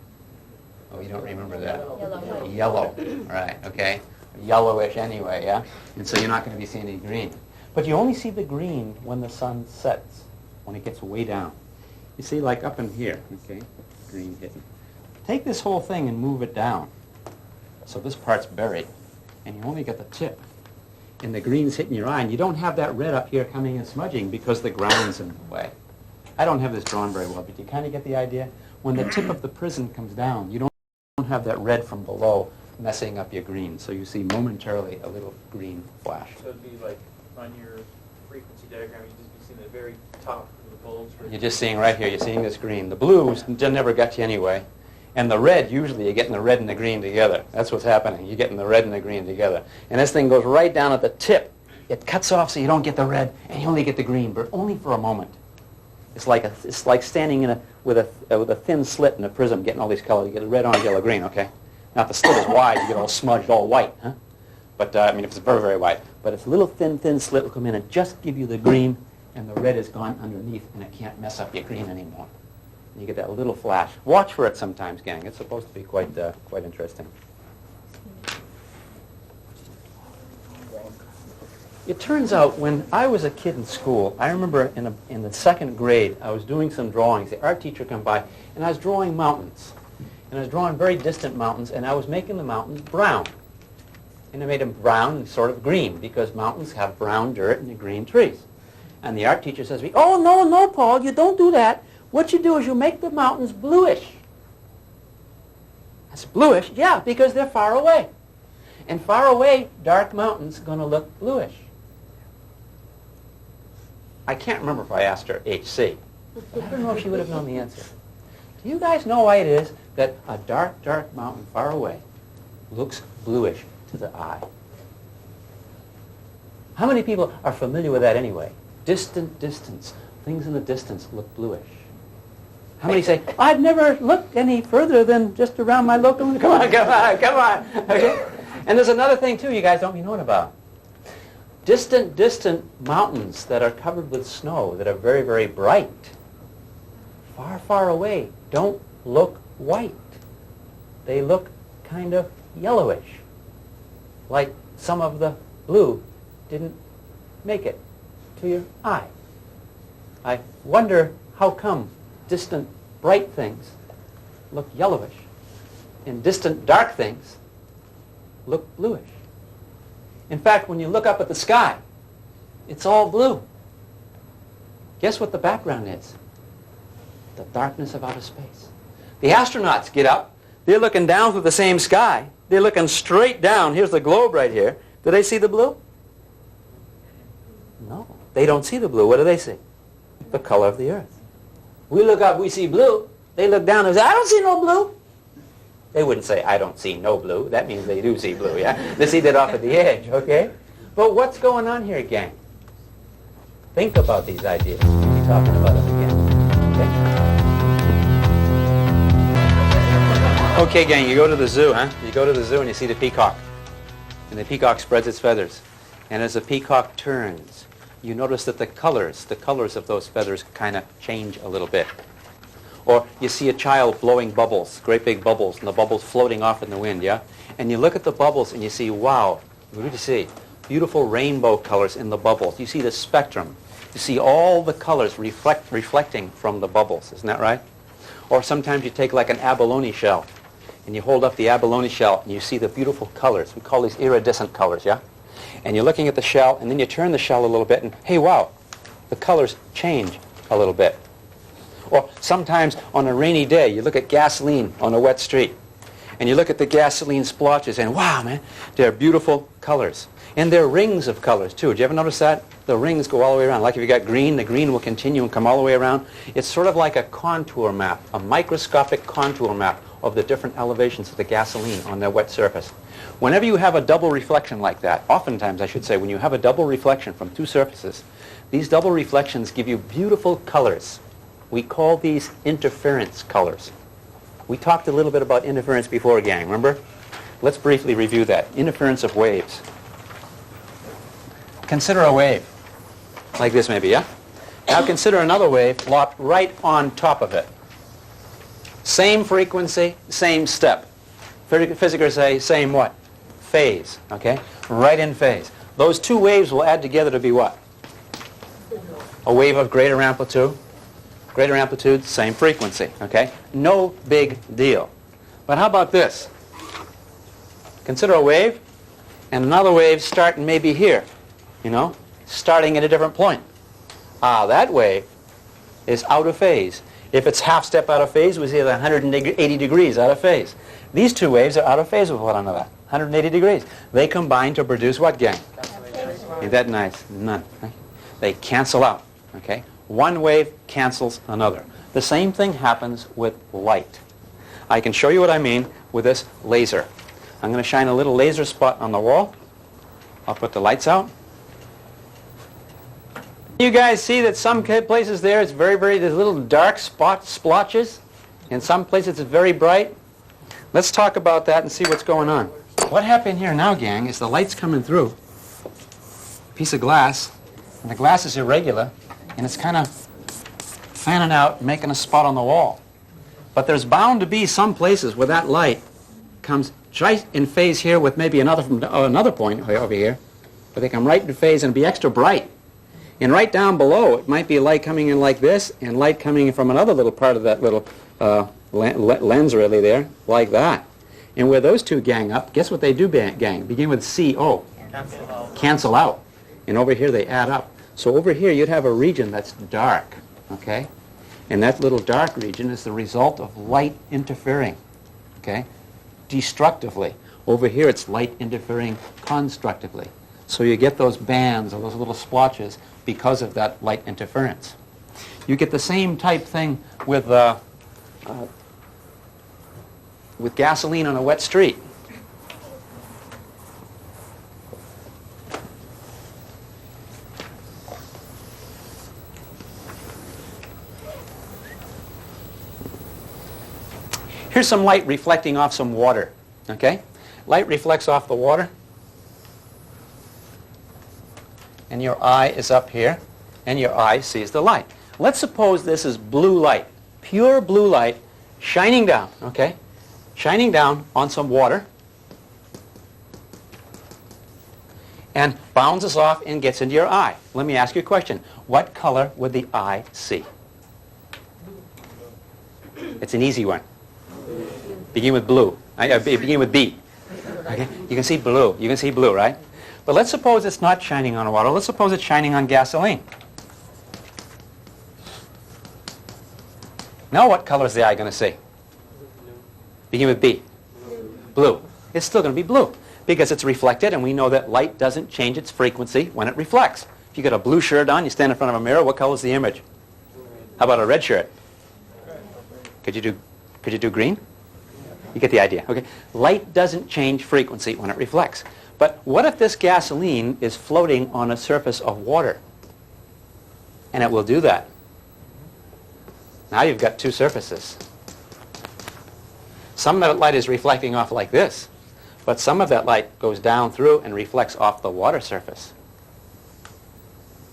Oh, you don't remember that? Yellow. Yellow, right, okay. Yellowish anyway, yeah? And so you're not going to be seeing any green. But you only see the green when the sun sets, when it gets way down. You see, like up in here, okay, green hidden. Take this whole thing and move it down. So this part's buried, and you only get the tip. And the green's hitting your eye, and you don't have that red up here coming and smudging because the ground's in the way. I don't have this drawn very well, but you kind of get the idea? When the tip of the prism comes down, you don't have that red from below messing up your green, so you see momentarily a little green flash. So it'd be like on your frequency diagram, you'd just be seeing the very top of the bulbs. You're just seeing right here, you're seeing this green. The blues never got you anyway. And the red, usually you're getting the red and the green together. That's what's happening. You're getting the red and the green together. And this thing goes right down at the tip. It cuts off so you don't get the red, and you only get the green, but only for a moment. It's like standing with a thin slit in a prism, getting all these colors. You get red, orange, yellow, green, okay? Now, if the slit is wide, you get all smudged, all white, huh? But, if it's very, very wide. But if a little thin slit will come in and just give you the green, and the red is gone underneath, and it can't mess up your green anymore. You get that little flash. Watch for it sometimes, gang. It's supposed to be quite interesting. It turns out when I was a kid in school, I remember in the second grade, I was doing some drawings. The art teacher came by, and I was drawing mountains. And I was drawing very distant mountains, and I was making the mountains brown. And I made them brown and sort of green, because mountains have brown dirt and green trees. And the art teacher says to me, "Oh, no, Paul, you don't do that. What you do is you make the mountains bluish." I said, "Bluish?" "Yeah, because they're far away. And far away, dark mountains are going to look bluish." I can't remember if I asked her HC. But I don't know if she would have known the answer. Do you guys know why it is that a dark, dark mountain far away looks bluish to the eye? How many people are familiar with that anyway? Distance. Things in the distance look bluish. How many say, "I've never looked any further than just around my local..." Come on. Okay? And there's another thing, too, you guys don't be knowing about. Distant mountains that are covered with snow that are very, very bright, far, far away, don't look white. They look kind of yellowish, like some of the blue didn't make it to your eye. I wonder how come distant bright things look yellowish and distant dark things look bluish. In fact, when you look up at the sky, it's all blue. Guess what the background is? The darkness of outer space. The astronauts get up. They're looking down through the same sky. They're looking straight down. Here's the globe right here. Do they see the blue? No. They don't see the blue. What do they see? The color of the earth. We look up, we see blue. They look down and say, "I don't see no blue." They wouldn't say, "I don't see no blue." That means they do see blue, yeah? They see that off at the edge, okay? But what's going on here, gang? Think about these ideas. We'll be talking about them again, okay? Okay, gang, you go to the zoo, huh? You go to the zoo and you see the peacock. And the peacock spreads its feathers. And as the peacock turns, you notice that the colors of those feathers kind of change a little bit. Or you see a child blowing bubbles, great big bubbles, and the bubbles floating off in the wind, yeah? And you look at the bubbles and you see, wow, what do you see? Beautiful rainbow colors in the bubbles. You see the spectrum. You see all the colors reflecting from the bubbles. Isn't that right? Or sometimes you take like an abalone shell and you hold up the abalone shell and you see the beautiful colors. We call these iridescent colors, yeah? And you're looking at the shell, and then you turn the shell a little bit, and hey, wow, the colors change a little bit. Or sometimes on a rainy day, you look at gasoline on a wet street, and you look at the gasoline splotches, and wow, man, they're beautiful colors. And they're rings of colors, too. Did you ever notice that? The rings go all the way around. Like if you got green, the green will continue and come all the way around. It's sort of like a contour map, a microscopic contour map of the different elevations of the gasoline on that wet surface. Whenever you have a double reflection like that, oftentimes I should say, when you have a double reflection from two surfaces, these double reflections give you beautiful colors. We call these interference colors. We talked a little bit about interference before, gang, remember? Let's briefly review that. Interference of waves. Consider a wave, like this maybe, yeah? Now consider another wave lopped right on top of it. Same frequency, same step. Physicists say same what? Phase, okay? Right in phase. Those two waves will add together to be what? A wave of greater amplitude. Greater amplitude, same frequency, okay? No big deal. But how about this? Consider a wave and another wave starting maybe here, you know, starting at a different point. That wave is out of phase. If it's half step out of phase, we say 180 degrees out of phase. These two waves are out of phase with one another, 180 degrees. They combine to produce what, gang? Ain't that nice? None. Right? They cancel out, okay? One wave cancels another. The same thing happens with light. I can show you what I mean with this laser. I'm going to shine a little laser spot on the wall. I'll put the lights out. You guys see that some places there it's there's little dark splotches. In some places it's very bright. Let's talk about that and see what's going on. What happened here now, gang, is the light's coming through a piece of glass, and the glass is irregular, and it's kind of fanning out, making a spot on the wall. But there's bound to be some places where that light comes right in phase here with maybe another from another point over here, where they come right in phase and be extra bright. And right down below, it might be light coming in like this, and light coming in from another little part of that little lens really there, like that. And where those two gang up, guess what they do, gang? Begin with CO. Cancel out. And over here they add up. So over here you'd have a region that's dark, okay? And that little dark region is the result of light interfering, okay? Destructively. Over here it's light interfering constructively. So you get those bands or those little splotches because of that light interference. You get the same type thing with gasoline on a wet street. Here's some light reflecting off some water, okay? Light reflects off the water, and your eye is up here, and your eye sees the light. Let's suppose this is blue light, pure blue light, shining down, okay? Shining down on some water, and bounces off and gets into your eye. Let me ask you a question. What color would the eye see? It's an easy one. Begin with blue. Begin with B. Okay? You can see blue. You can see blue, right? But let's suppose it's not shining on water. Let's suppose it's shining on gasoline. Now what color is the eye going to see? Begin with B. Blue. It's still going to be blue because it's reflected, and we know that light doesn't change its frequency when it reflects. If you got a blue shirt on, you stand in front of a mirror, what color is the image? How about a red shirt? Could you do green? You get the idea, okay? Light doesn't change frequency when it reflects. But what if this gasoline is floating on a surface of water? And it will do that. Now you've got two surfaces. Some of that light is reflecting off like this, but some of that light goes down through and reflects off the water surface.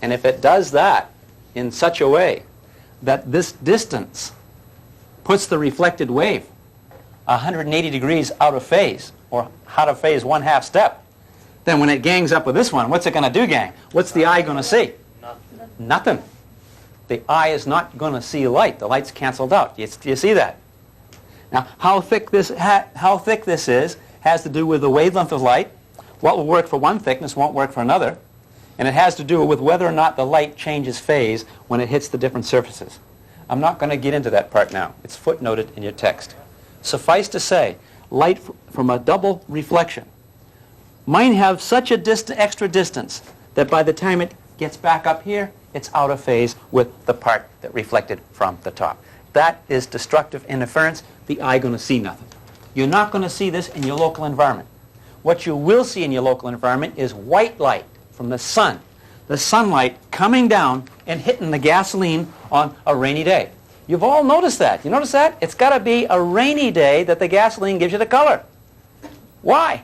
And if it does that in such a way that this distance puts the reflected wave 180 degrees out of phase, or out of phase 1/2 step, then when it gangs up with this one, what's it going to do, gang? What's the eye going to see? Nothing. The eye is not going to see light. The light's canceled out. Do you see that? Now, how thick this is has to do with the wavelength of light. What will work for one thickness won't work for another. And it has to do with whether or not the light changes phase when it hits the different surfaces. I'm not going to get into that part now. It's footnoted in your text. Suffice to say, light from a double reflection might have such a extra distance that by the time it gets back up here, it's out of phase with the part that reflected from the top. That is destructive interference. The eye going to see nothing. You're not going to see this in your local environment. What you will see in your local environment is white light from the sun. The sunlight coming down and hitting the gasoline on a rainy day. You've all noticed that. You notice that? It's got to be a rainy day that the gasoline gives you the color. Why?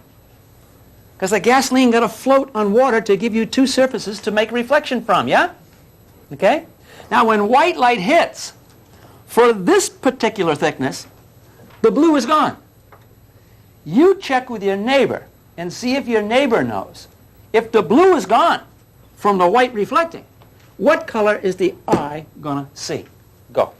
Because the gasoline got to float on water to give you two surfaces to make reflection from, yeah? Okay? Now when white light hits, for this particular thickness, the blue is gone. You check with your neighbor and see if your neighbor knows. If the blue is gone from the white reflecting, what color is the eye going to see? Go.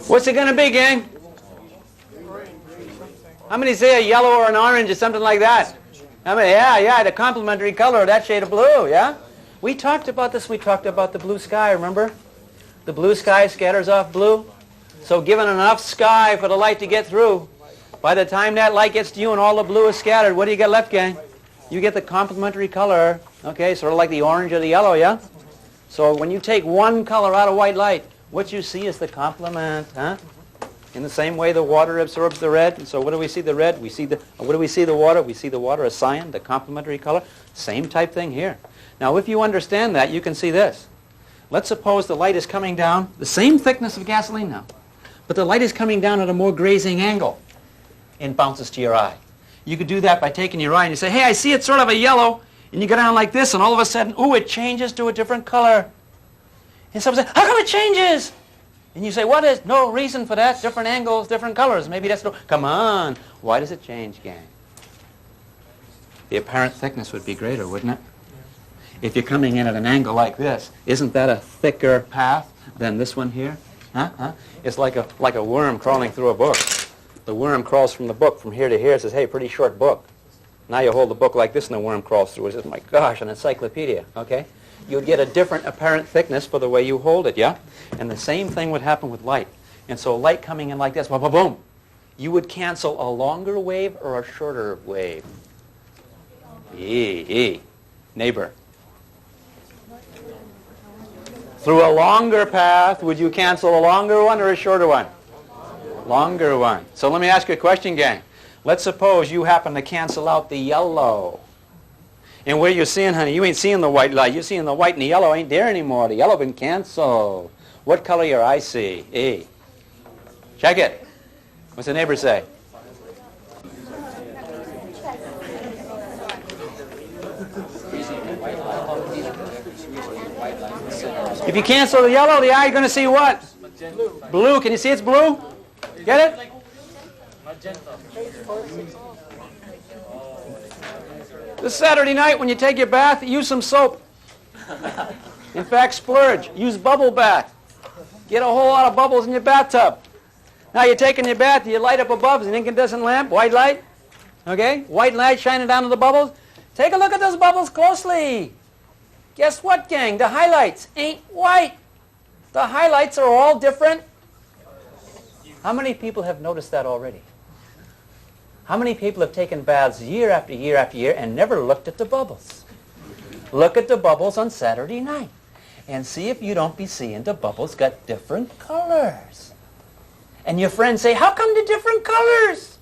What's it going to be, gang? How many say a yellow or an orange or something like that? How many? Yeah, the complementary color of that shade of blue, yeah? We talked about this. We talked about the blue sky, remember? The blue sky scatters off blue. So given enough sky for the light to get through, by the time that light gets to you and all the blue is scattered, what do you get left, gang? You get the complementary color, okay, sort of like the orange or the yellow, yeah? So when you take one color out of white light, what you see is the complement, huh? In the same way the water absorbs the red, and so what do we see the red? We see the, what do we see the water? We see the water as cyan, the complementary color. Same type thing here. Now if you understand that, you can see this. Let's suppose the light is coming down, the same thickness of gasoline now, but the light is coming down at a more grazing angle and bounces to your eye. You could do that by taking your eye and you say, hey, I see it's sort of a yellow, and you go down like this, and all of a sudden, ooh, it changes to a different color. And someone says, how come it changes? And you say, what is? No reason for that. Different angles, different colors. Maybe that's no. Come on. Why does it change, gang? The apparent thickness would be greater, wouldn't it? If you're coming in at an angle like this, isn't that a thicker path than this one here? Huh? It's like a worm crawling through a book. The worm crawls from the book from here to here. It says, hey, pretty short book. Now you hold the book like this and the worm crawls through it. It says, my gosh, an encyclopedia, okay? You'd get a different apparent thickness for the way you hold it, yeah? And the same thing would happen with light. And so light coming in like this, boom, boom, boom, you would cancel a longer wave or a shorter wave. Neighbor. Through a longer path, would you cancel a longer one or a shorter one? Longer one. So let me ask you a question, gang. Let's suppose you happen to cancel out the yellow. And where you're seeing, honey, you ain't seeing the white light. You're seeing the white and the yellow ain't there anymore. The yellow been canceled. What color your eye see? E. Check it. What's the neighbor say? If you cancel the yellow, the eye you're going to see what? Blue. Can you see it's blue? Get it? This Saturday night when you take your bath, use some soap. In fact, splurge. Use bubble bath. Get a whole lot of bubbles in your bathtub. Now you're taking your bath, you light up above, it's an incandescent lamp, white light. Okay? White light shining down to the bubbles. Take a look at those bubbles closely. Guess what, gang? The highlights ain't white. The highlights are all different. How many people have noticed that already? How many people have taken baths year after year after year and never looked at the bubbles? Look at the bubbles on Saturday night and see if you don't be seeing the bubbles got different colors. And your friends say, how come the different colors?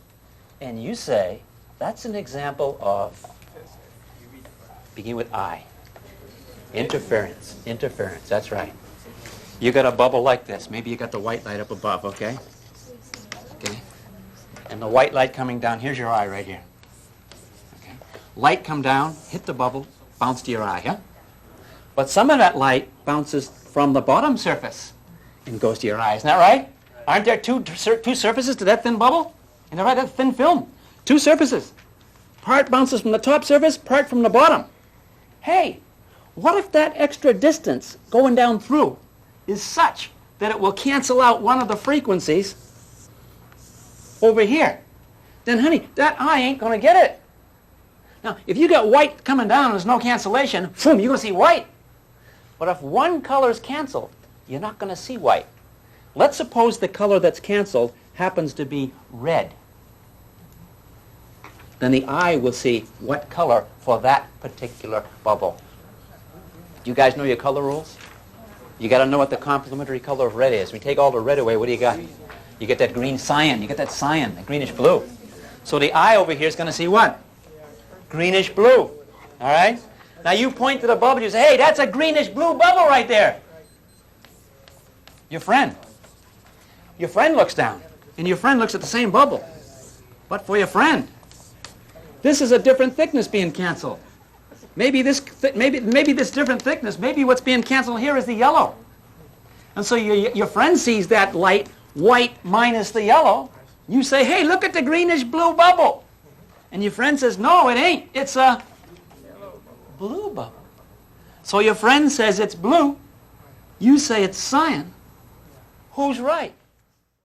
And you say, that's an example of, begin with I. Interference. Interference, that's right. You got a bubble like this. Maybe you got the white light up above, okay? Okay. And the white light coming down, here's your eye right here. Okay. Light come down, hit the bubble, bounce to your eye, yeah? But some of that light bounces from the bottom surface and goes to your eye, isn't that right? Aren't there two surfaces to that thin bubble? Isn't that right, that thin film? Two surfaces. Part bounces from the top surface, part from the bottom. Hey, what if that extra distance going down through is such that it will cancel out one of the frequencies over here? Then, honey, that eye ain't going to get it. Now, if you got white coming down and there's no cancellation, boom, you're going to see white. But if one color is canceled, you're not going to see white. Let's suppose the color that's canceled happens to be red. Then the eye will see what color for that particular bubble. Do you guys know your color rules? You got to know what the complementary color of red is. We take all the red away, what do you got? You get that green cyan. You get that cyan, that greenish blue. So the eye over here is going to see what? Greenish blue. All right? Now you point to the bubble and you say, hey, that's a greenish blue bubble right there. Your friend looks down, and your friend looks at the same bubble. But for your friend, this is a different thickness being canceled. Maybe this different thickness, maybe what's being canceled here is the yellow. And so your friend sees that light, white minus the yellow. You say, hey, look at the greenish blue bubble. And your friend says, no, it ain't. It's a blue bubble. So your friend says it's blue. You say it's cyan. Who's right?